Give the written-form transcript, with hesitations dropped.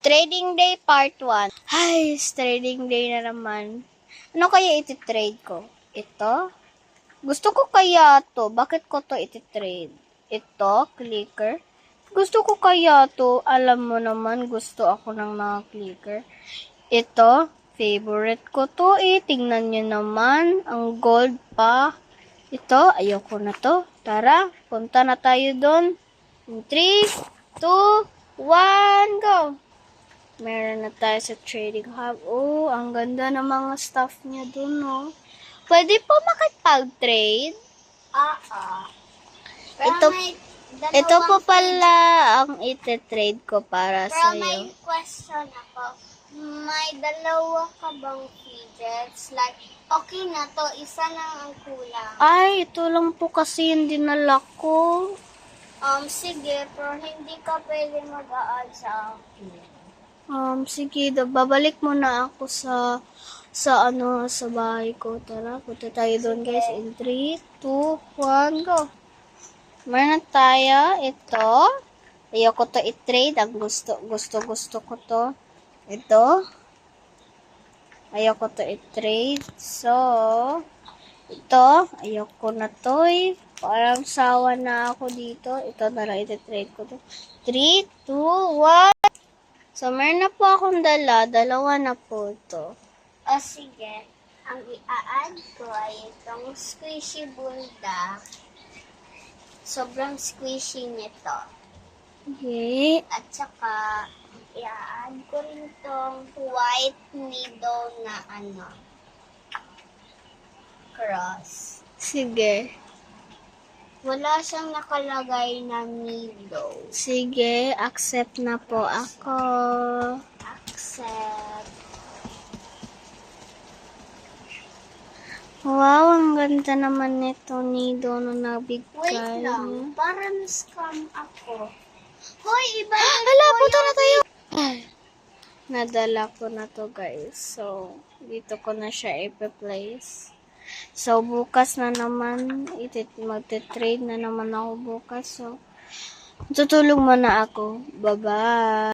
Trading Day Part 1. Ay, trading day na naman. Ano kaya iti-trade ko? Ito? Gusto ko kaya to. Bakit ko to iti-trade? Ito, clicker. Gusto ko kaya to. Alam mo naman, gusto ako ng mga clicker. Ito, favorite ko to eh. Tingnan nyo naman. Ang gold pa. Ito, ayoko na to. Tara, punta na tayo doon. 3, 2, 1, go! Meron na tayo sa trading hub. Oh, ang ganda ng mga stuff niya dun, oh. Pwede po makipag-trade? Pero Ito po pala ang ite-trade ko para Pero sa'yo. may question ako. May dalawa ka bang fidgets? Like, okay na to, isa lang ang kulang. Ay, ito lang po kasi yung dinala ko. Sige, pero hindi ka pwede mag-a-add sa akin. Sige, babalik muna ako sa bahay ko. Tara, punta tayo doon, guys. In 3, 2, 1, go. Meron na tayo. Ito. Ayoko to i-trade. Ang gusto ko to. Ito. Ayoko to i-trade. So, ito. Ayoko na to eh. Parang sawa na ako dito. Ito na lang i-trade ko to. 3, 2, 1. So, meron na po akong dalawa na po ito. O sige, ang i-add ko ay itong squishy bulldog. Sobrang squishy nito. Okay. At saka, i-add ko rin itong white needle na cross. Sige. Wala siyang nakalagay na needle. Sige, accept na po ako. Accept. Wow, ang ganda naman nito ni Dono na bigay. Wait lang, parang scam ako. Hoy, iba na Hala, punta na tayo! Ay, nadala ko na to, guys. So, dito ko na siya i-place. So, bukas na naman, magte-trade na naman ako bukas. So, tutulong muna ako. Bye-bye!